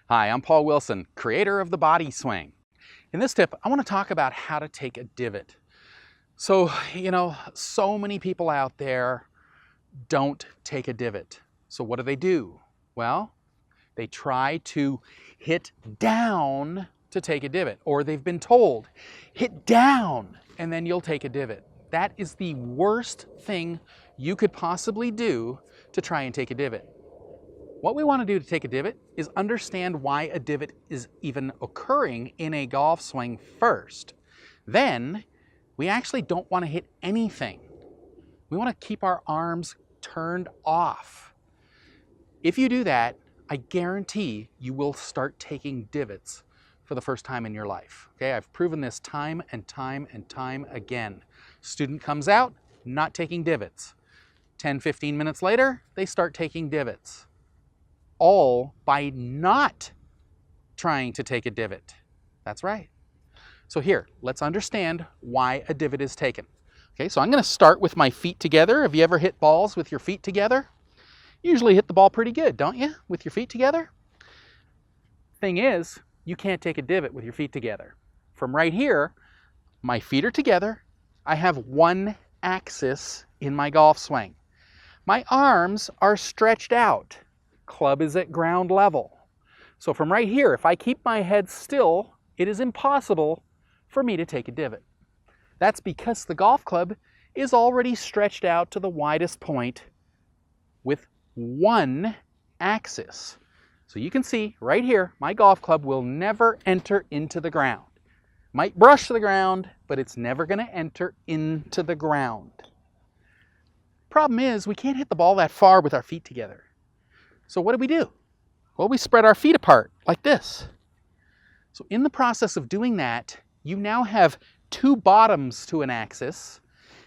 Hi, I'm Paul Wilson, creator of the Body Swing. In this tip, I want to talk about how to take a divot. So many people out there don't take a divot. So what do? Well, they try to hit down to take a divot, or they've been told, hit down and then you'll take a divot. That is the worst thing you could possibly do to try and take a divot. What we want to do to take a divot is understand why a divot is even occurring in a golf swing first. Then, we actually don't want to hit anything. We want to keep our arms turned off. If you do that, I guarantee you will start taking divots for the first time in your life. Okay, I've proven this time and time and time again. Student comes out, not taking divots. 10, 15 minutes later, they start taking divots. All by not trying to take a divot. That's right. So here, let's understand why a divot is taken. Okay, so I'm going to start with my feet together. Have you ever hit balls with your feet together? You usually hit the ball pretty good, don't you, with your feet together? Thing is, you can't take a divot with your feet together. From right here, my feet are together. I have one axis in my golf swing. My arms are stretched out. Club is at ground level. So from right here, if I keep my head still, it is impossible for me to take a divot. That's because the golf club is already stretched out to the widest point with one axis. So you can see right here, my golf club will never enter into the ground. Might brush the ground, but it's never going to enter into the ground. Problem is, we can't hit the ball that far with our feet together. So what do? Well, we spread our feet apart like this. So in the process of doing that, you now have two bottoms to an axis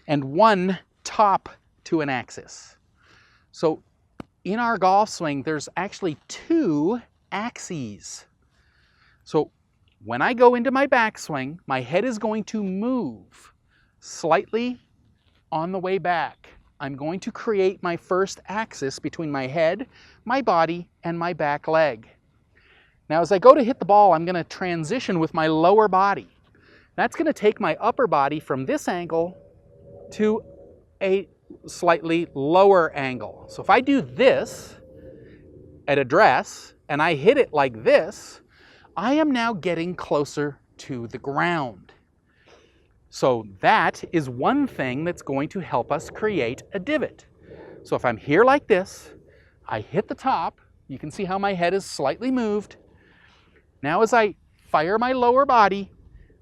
and one top to an axis. So in our golf swing, there's actually two axes. So when I go into my backswing, my head is going to move slightly on the way back. I'm going to create my first axis between my head, my body, and my back leg. Now as I go to hit the ball, I'm going to transition with my lower body. That's going to take my upper body from this angle to a slightly lower angle. So if I do this at address and I hit it like this, I am now getting closer to the ground. So that is one thing that's going to help us create a divot. So if I'm here like this, I hit the top, you can see how my head is slightly moved. Now as I fire my lower body,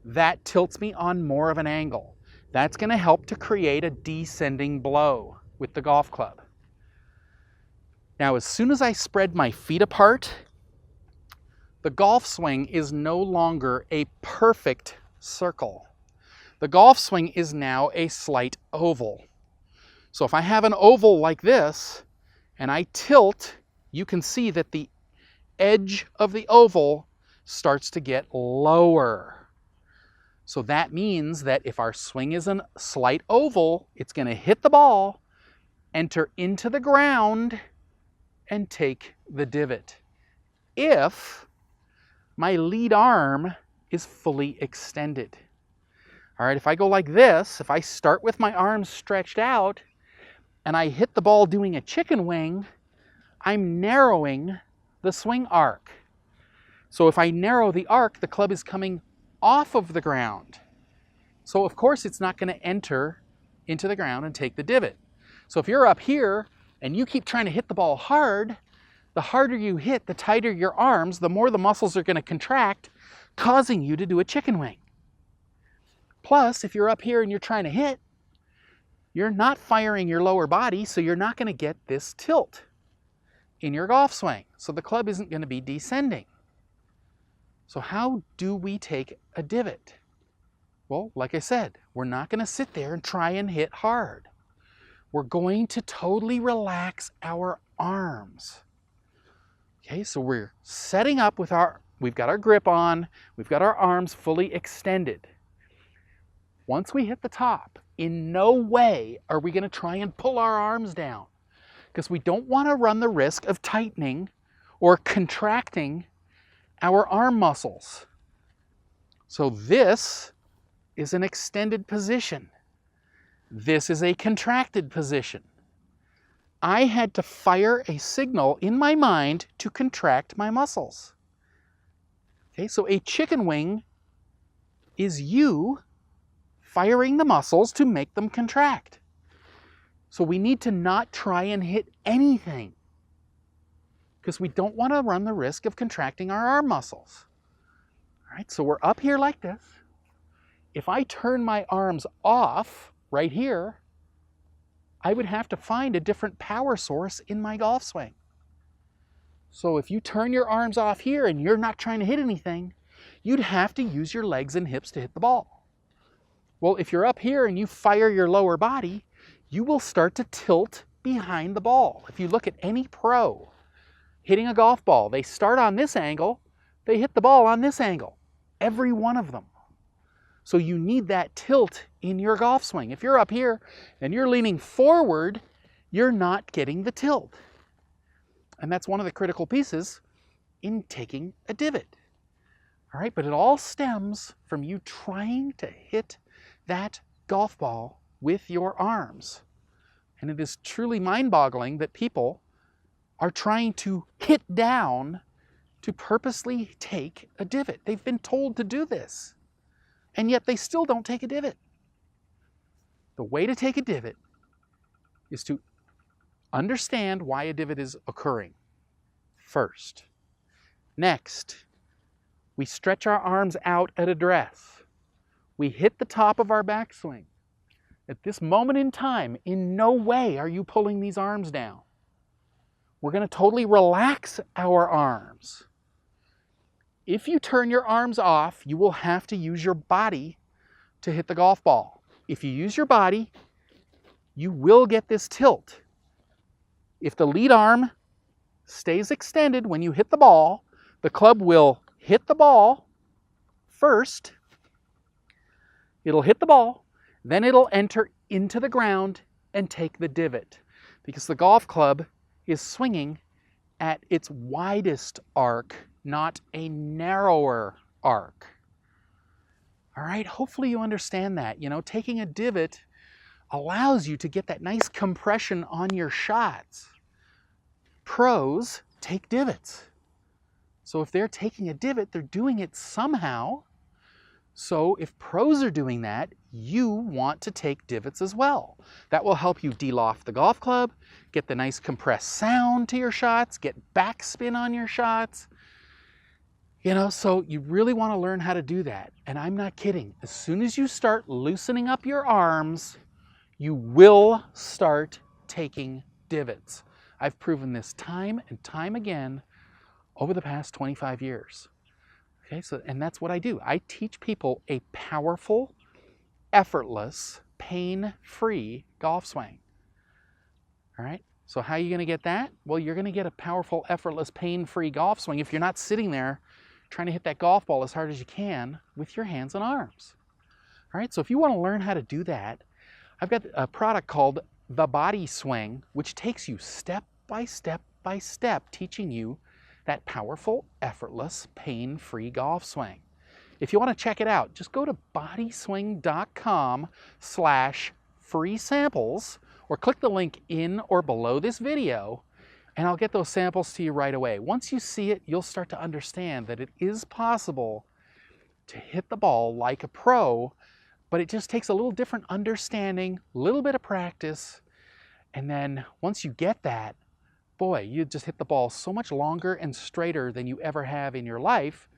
that tilts me on more of an angle. That's going to help to create a descending blow with the golf club. Now as soon as I spread my feet apart, the golf swing is no longer a perfect circle. The golf swing is now a slight oval. So if I have an oval like this and I tilt, you can see that the edge of the oval starts to get lower. So that means that if our swing is a slight oval, it's going to hit the ball, enter into the ground, and take the divot. If my lead arm is fully extended. All right, if I go like this, if I start with my arms stretched out and I hit the ball doing a chicken wing, I'm narrowing the swing arc. So if I narrow the arc, the club is coming off of the ground. So of course it's not going to enter into the ground and take the divot. So if you're up here and you keep trying to hit the ball hard, the harder you hit, the tighter your arms, the more the muscles are going to contract, causing you to do a chicken wing. Plus, if you're up here and you're trying to hit, you're not firing your lower body, so you're not going to get this tilt in your golf swing. So the club isn't going to be descending. So how do we take a divot? Well, like I said, we're not going to sit there and try and hit hard. We're going to totally relax our arms. Okay, so we're setting up with we've got our grip on, we've got our arms fully extended. Once we hit the top, in no way are we going to try and pull our arms down, because we don't want to run the risk of tightening or contracting our arm muscles. So this is an extended position. This is a contracted position. I had to fire a signal in my mind to contract my muscles. Okay, so a chicken wing is you firing the muscles to make them contract. So we need to not try and hit anything because we don't want to run the risk of contracting our arm muscles. All right, so we're up here like this. If I turn my arms off right here, I would have to find a different power source in my golf swing. So if you turn your arms off here and you're not trying to hit anything, you'd have to use your legs and hips to hit the ball. Well, if you're up here and you fire your lower body, you will start to tilt behind the ball. If you look at any pro hitting a golf ball, they start on this angle, they hit the ball on this angle, every one of them. So you need that tilt in your golf swing. If you're up here and you're leaning forward, you're not getting the tilt. And that's one of the critical pieces in taking a divot. All right, but it all stems from you trying to hit that golf ball with your arms. And it is truly mind-boggling that people are trying to hit down to purposely take a divot. They've been told to do this, and yet they still don't take a divot. The way to take a divot is to understand why a divot is occurring first. Next, we stretch our arms out at address. We hit the top of our backswing. At this moment in time, in no way are you pulling these arms down. We're going to totally relax our arms. If you turn your arms off, you will have to use your body to hit the golf ball. If you use your body, you will get this tilt. If the lead arm stays extended when you hit the ball, the club will hit the ball first. It'll hit the ball, then it'll enter into the ground and take the divot because the golf club is swinging at its widest arc, not a narrower arc. All right, hopefully you understand that. Taking a divot allows you to get that nice compression on your shots. Pros take divots. So if they're taking a divot, they're doing it somehow. So if pros are doing that, you want to take divots as well. That will help you de-loft the golf club, get the nice compressed sound to your shots, get backspin on your shots. So you really want to learn how to do that. And I'm not kidding. As soon as you start loosening up your arms, you will start taking divots. I've proven this time and time again over the past 25 years. Okay, and that's what I do. I teach people a powerful, effortless, pain-free golf swing. All right, so how are you going to get that? Well, you're going to get a powerful, effortless, pain-free golf swing if you're not sitting there trying to hit that golf ball as hard as you can with your hands and arms. All right, so if you want to learn how to do that, I've got a product called the Body Swing, which takes you step by step by step, teaching you that powerful, effortless, pain-free golf swing. If you want to check it out, just go to bodyswing.com/free samples or click the link in or below this video and I'll get those samples to you right away. Once you see it, you'll start to understand that it is possible to hit the ball like a pro, but it just takes a little different understanding, a little bit of practice, and then once you get that, boy, you just hit the ball so much longer and straighter than you ever have in your life,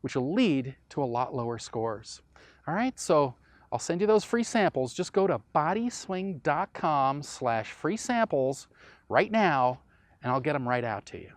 which will lead to a lot lower scores. All right, so I'll send you those free samples. Just go to bodyswing.com/free samples right now, and I'll get them right out to you.